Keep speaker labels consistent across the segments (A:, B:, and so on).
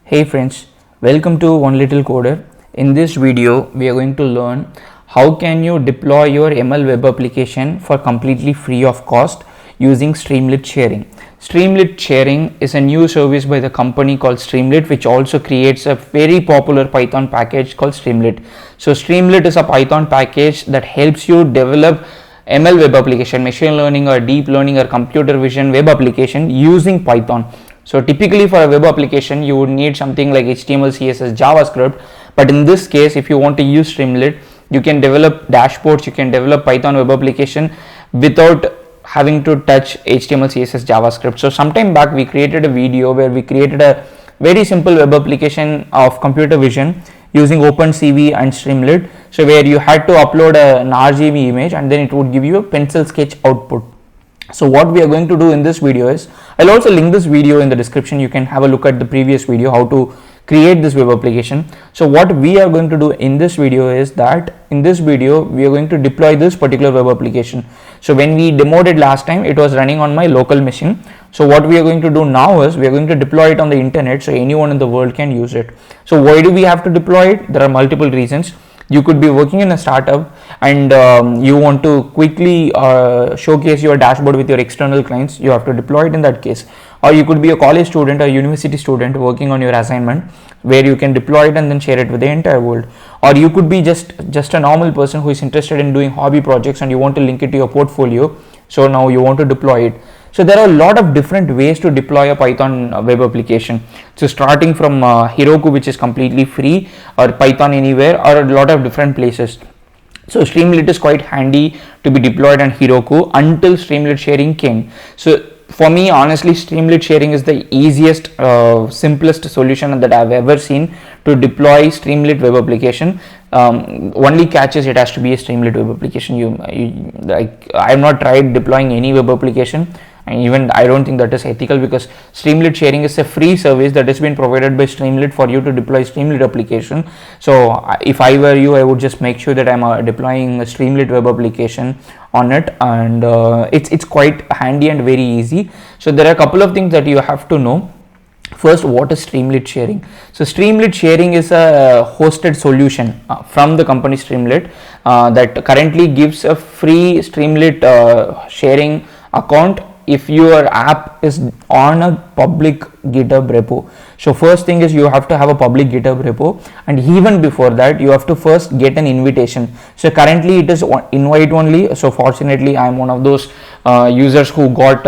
A: Hey friends, welcome to One Little Coder. In this video, we are going to learn how can you deploy your ML web application for completely free of cost using Streamlit Sharing. Streamlit Sharing is a new service by the company called Streamlit, which also creates a very popular Python package called Streamlit. So Streamlit is a Python package that helps you develop ML web application, machine learning or deep learning or computer vision web application using Python. So typically for a web application, you would need something like HTML, CSS, JavaScript. But in this case, if you want to use Streamlit, you can develop dashboards, you can develop Python web application without having to touch HTML, CSS, JavaScript. So sometime back, we created a video where we created a very simple web application of computer vision using OpenCV and Streamlit. So where you had to upload an RGB image and then it would give you a pencil sketch output. So what we are going to do in this video is, I'll also link this video in the description. You can have a look at the previous video how to create this web application. So what we are going to do in this video is that in this video we are going to deploy this particular web application. So when we demoed it last time, it was running on my local machine. So what we are going to do now is we are going to deploy it on the internet so anyone in the world can use it. So why do we have to deploy it? There are multiple reasons. You could be working in a startup and you want to quickly showcase your dashboard with your external clients. You have to deploy it in that case. Or you could be a college student or university student working on your assignment where you can deploy it and then share it with the entire world. Or you could be just a normal person who is interested in doing hobby projects and you want to link it to your portfolio. So now you want to deploy it. So there are a lot of different ways to deploy a Python web application. So starting from Heroku, which is completely free, or Python Anywhere, or a lot of different places. So Streamlit is quite handy to be deployed on Heroku until Streamlit Sharing came. So for me, honestly, Streamlit Sharing is the easiest, simplest solution that I've ever seen to deploy Streamlit web application. Only catch is it has to be a Streamlit web application. I have not tried deploying any web application. And even I don't think that is ethical because Streamlit Sharing is a free service that has been provided by Streamlit for you to deploy Streamlit application. So if I were you, I would just make sure that I'm deploying a Streamlit web application on it, and it's quite handy and very easy. So there are a couple of things that you have to know. First, what is Streamlit Sharing? So Streamlit Sharing is a hosted solution from the company Streamlit that currently gives a free Streamlit sharing account if your app is on a public GitHub repo. So first thing is you have to have a public GitHub repo, and even before that you have to first get an invitation. So currently it is invite only. So fortunately I am one of those users who got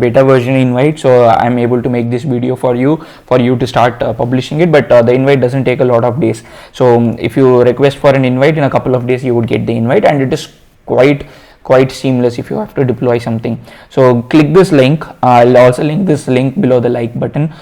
A: beta version invite, so I'm able to make this video for you to start publishing it. But the invite doesn't take a lot of days. So if you request for an invite, in a couple of days you would get the invite, and it is quite seamless if you have to deploy something. So click this link. I'll also link this link below the like button.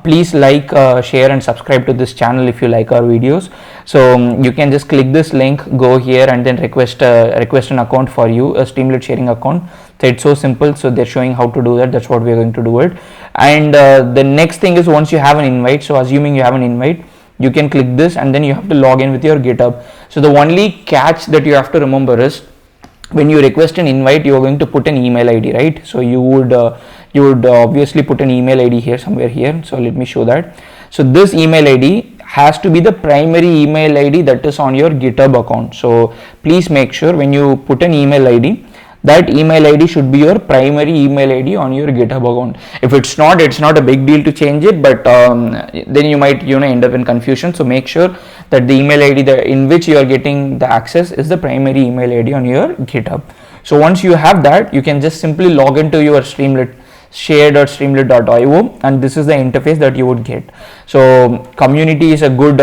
A: Please like, share and subscribe to this channel if you like our videos. So you can just click this link, go here and then request an account for you, a Streamlit Sharing account. So it's so simple. So they're showing how to do that. That's what we're going to do it. And the next thing is, once you have an invite, so assuming you have an invite, you can click this and then you have to log in with your GitHub. So the only catch that you have to remember is, when you request an invite, you are going to put an email ID, right? So you would obviously put an email ID here, somewhere here. So let me show that. So this email ID has to be the primary email ID that is on your GitHub account. So please make sure when you put an email ID, that email ID should be your primary email ID on your GitHub account. If it's not a big deal to change it, but then you might end up in confusion. So make sure that the email ID in which you are getting the access is the primary email ID on your GitHub. So once you have that, you can just simply log into your Streamlit share.streamlit.io, and this is the interface that you would get. So community is a good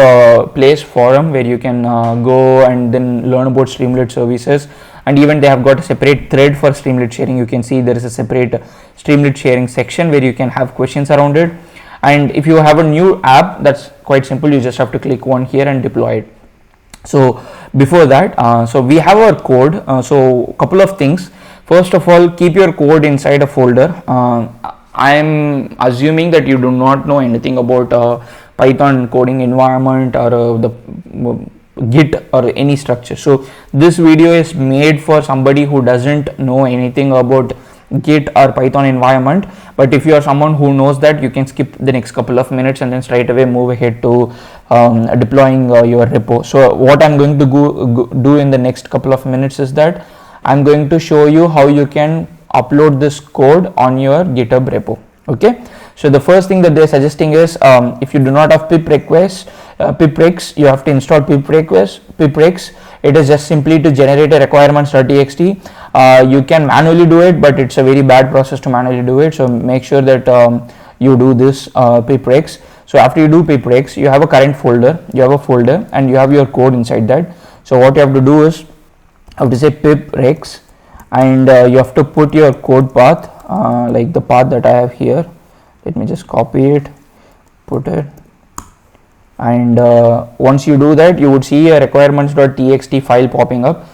A: place, forum where you can go and then learn about Streamlit services, and even they have got a separate thread for Streamlit Sharing. You can see there is a separate Streamlit Sharing section where you can have questions around it. And if you have a new app, that's quite simple. You just have to click one here and deploy it. So before that, so we have our code. So couple of things. First of all, keep your code inside a folder. I am assuming that you do not know anything about Python coding environment or the Git or any structure. So this video is made for somebody who doesn't know anything about Git or Python environment. But if you are someone who knows that, you can skip the next couple of minutes and then straight away move ahead to deploying your repo. So what I'm going to do in the next couple of minutes is that I'm going to show you how you can upload this code on your GitHub repo. Okay, so the first thing that they're suggesting is if you do not have pip reqs, you have to install pip reqs. It is just simply to generate a requirements.txt. You can manually do it, but it's a very bad process to manually do it. So make sure that you do this pip reqs. So after you do pip reqs, you have a current folder, and you have your code inside that. So what you have to do is, you have to say pip reqs, and you have to put your code path like the path that I have here. Let me just copy it, put it, and once you do that, you would see a requirements.txt file popping up.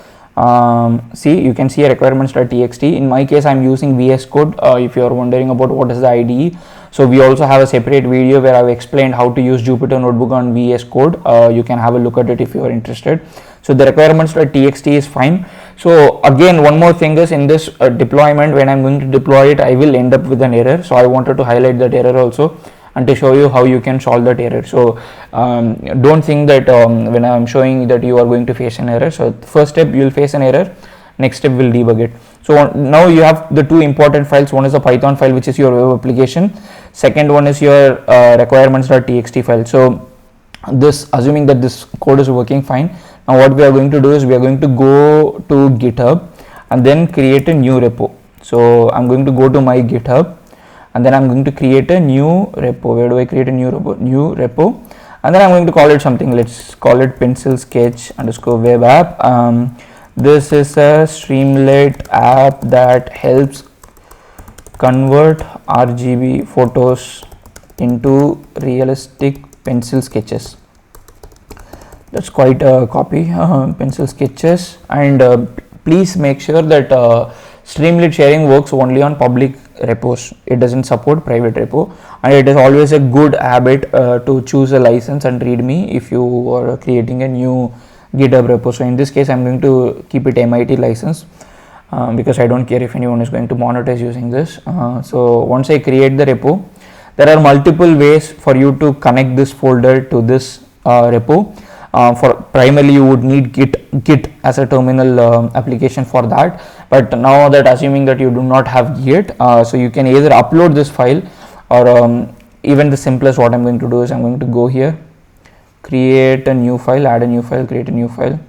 A: See, you can see a requirements.txt. In my case, I'm using VS Code. If you are wondering about what is the IDE, so we also have a separate video where I've explained how to use Jupyter Notebook on VS Code. You can have a look at it if you are interested. So the requirements.txt is fine. So again, one more thing is, in this deployment, when I'm going to deploy it, I will end up with an error. So I wanted to highlight that error also, and to show you how you can solve that error. So don't think that when I'm showing that you are going to face an error. So first step, you will face an error, next step will debug it. So now you have the two important files. One is a Python file, which is your web application. Second one is your requirements.txt file. So this, assuming that this code is working fine, now what we are going to do is we are going to go to GitHub and then create a new repo. So I'm going to go to my GitHub, and then I'm going to create a new repo. Where do I create a new repo? New repo, and then I'm going to call it something. Let's call it pencil sketch underscore web app. This is a Streamlit app that helps convert RGB photos into realistic pencil sketches. That's quite a copy, pencil sketches. And please make sure that Streamlit sharing works only on public repos. It doesn't support private repo, and it is always a good habit to choose a license and readme if you are creating a new GitHub repo. So in this case, I'm going to keep it MIT license because I don't care if anyone is going to monetize using this. So once I create the repo, there are multiple ways for you to connect this folder to this repo. For primarily, you would need Git as a terminal application for that. But now that, assuming that you do not have Git, so you can either upload this file, or even the simplest, what I'm going to do is I'm going to go here, create a new file, add a new file, create a new file,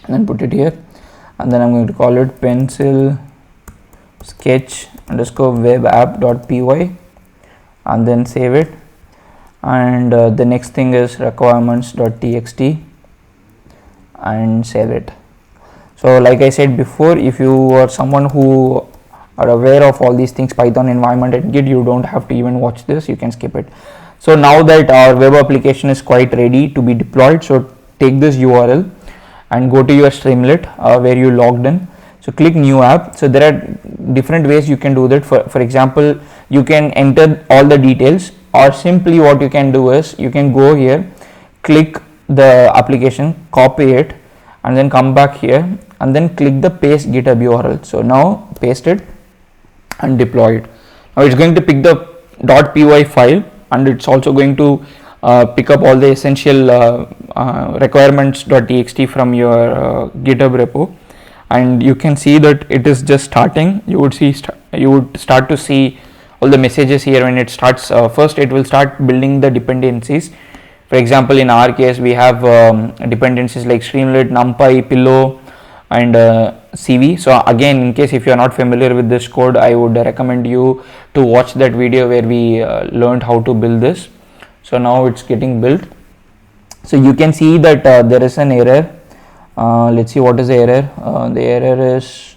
A: and then put it here, and then I'm going to call it pencil sketch underscore web app.py, and then save it. And the next thing is requirements.txt, and save it. So like I said before, if you are someone who are aware of all these things, Python environment and Git, you don't have to even watch this, you can skip it. So now that our web application is quite ready to be deployed, so take this URL and go to your Streamlit where you logged in. So click new app. So there are different ways you can do that. For example, you can enter all the details, or simply what you can do is you can go here, click the application, copy it, and then come back here and then click the paste GitHub URL. So now paste it and deploy it. Now it's going to pick the .py file, and it's also going to pick up all the essential requirements.txt from your GitHub repo, and you can see that it is just starting. You would start to see all the messages here when it starts. First, it will start building the dependencies. For example, in our case, we have dependencies like Streamlit, NumPy, Pillow, and CV. So again, in case if you are not familiar with this code, I would recommend you to watch that video where we learned how to build this. So now it's getting built. So you can see that there is an error. Let's see what is the error. The error is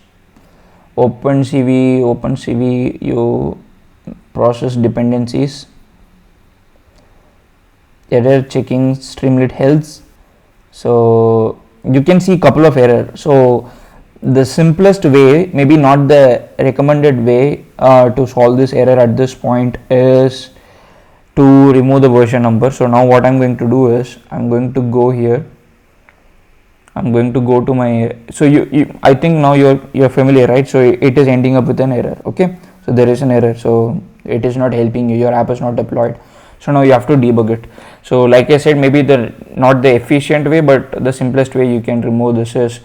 A: OpenCV, you process dependencies, error checking Streamlit health. So you can see a couple of errors. So the simplest way, maybe not the recommended way to solve this error at this point, is to remove the version number. So now what I'm going to do is I'm going to go here I'm going to go to my, so you I think now you're familiar, right? So it is ending up with an error. Okay, so there is an error, so it is not helping you, your app is not deployed. So now you have to debug it. So like I said, maybe the not the efficient way, but the simplest way you can remove this is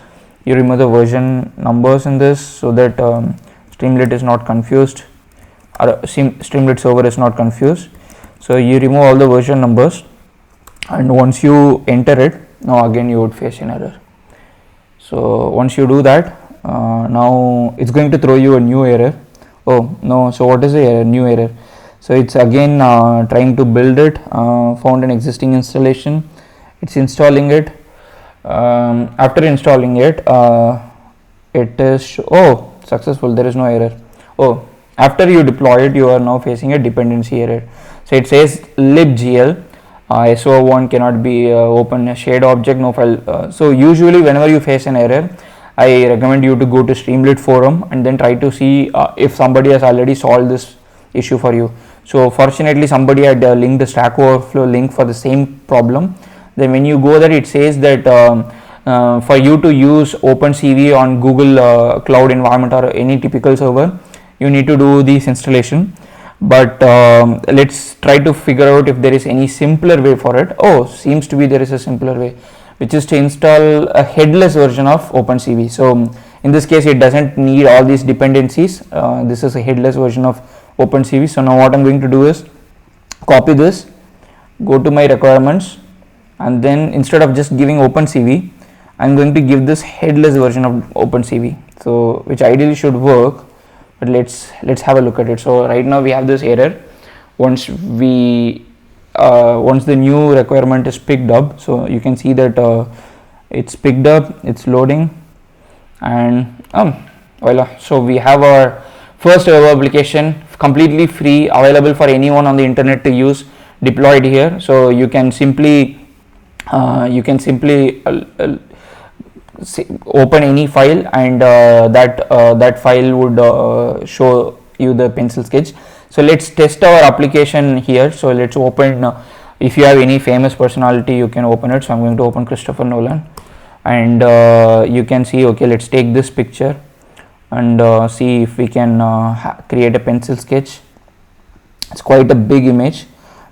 A: you remove the version numbers in this, so that Streamlit is not confused, or Streamlit server is not confused. So you remove all the version numbers, and once you enter it, now again you would face an error. So once you do that, now it's going to throw you a new error. Oh no, so what is the error? New error. So it's again trying to build it, found an existing installation, it's installing it. After installing it, it is successful, there is no error. Oh, after you deploy it, you are now facing a dependency error. So it says libgl so1 cannot be open a shared object, no file. So usually whenever you face an error, I recommend you to go to Streamlit forum and then try to see if somebody has already solved this issue for you. So fortunately somebody had linked the Stack Overflow link for the same problem. Then when you go there, it says that for you to use OpenCV on Google cloud environment or any typical server, you need to do this installation. But let's try to figure out if there is any simpler way for it. Oh, seems to be there is a simpler way, which is to install a headless version of OpenCV. So in this case, it doesn't need all these dependencies. This is a headless version of OpenCV. So now what I'm going to do is copy this, go to my requirements, and then instead of just giving OpenCV, I'm going to give this headless version of OpenCV. So which ideally should work, but let's have a look at it. So right now we have this error. Once the new requirement is picked up, so you can see that it's picked up, it's loading, and voila. So we have our first web application completely free, available for anyone on the internet to use, deployed here. So you can simply open any file, and that file would show you the pencil sketch. So let's test our application here. So let's open, if you have any famous personality, you can open it. So I'm going to open Christopher Nolan, and you can see, okay, let's take this picture and see if we can create a pencil sketch. It's quite a big image,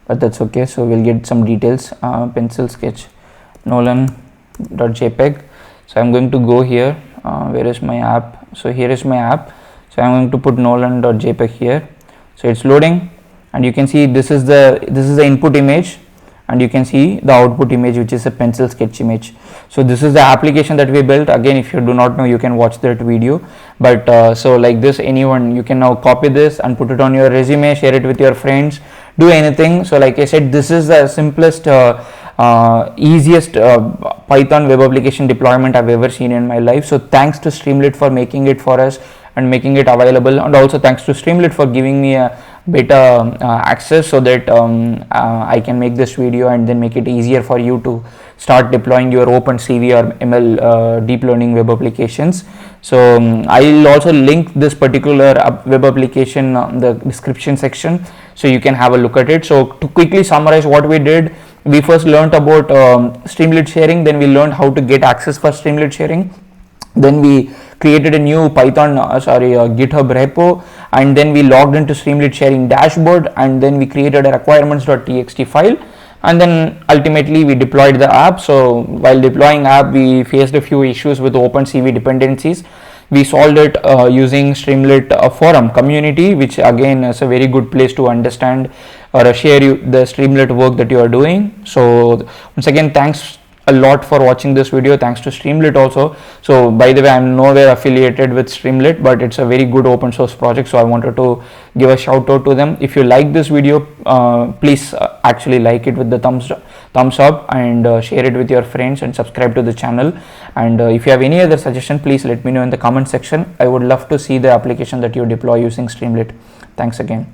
A: but that's okay. So we'll get some details. Pencil sketch Nolan.jpg. So I'm going to go here. Where is my app? So here is my app. So I'm going to put Nolan.jpg here. So it's loading, and you can see this is the input image, and you can see the output image, which is a pencil sketch image. So this is the application that we built. Again, if you do not know, you can watch that video. But so like this, anyone, you can now copy this and put it on your resume, share it with your friends, do anything. So like I said, this is the simplest easiest Python web application deployment I've ever seen in my life. So thanks to Streamlit for making it for us and making it available, and also thanks to Streamlit for giving me a beta access, so that I can make this video and then make it easier for you to start deploying your OpenCV or ML deep learning web applications. So I'll also link this particular web application in the description section, so you can have a look at it. So to quickly summarize what we did, we first learned about Streamlit sharing, then we learned how to get access for Streamlit sharing, then we created a new Python GitHub repo, and then we logged into Streamlit sharing dashboard, and then we created a requirements.txt file, and then ultimately we deployed the app. So while deploying app, we faced a few issues with OpenCV dependencies. We solved it using Streamlit forum community, which again is a very good place to understand or share the Streamlit work that you are doing. So once again, thanks a lot for watching this video. Thanks to Streamlit also. So by the way, I'm nowhere affiliated with Streamlit, but it's a very good open source project, so I wanted to give a shout out to them. If you like this video, please actually like it with the thumbs up, and share it with your friends, and subscribe to the channel. And if you have any other suggestion, please let me know in the comment section. I would love to see the application that you deploy using Streamlit. Thanks again.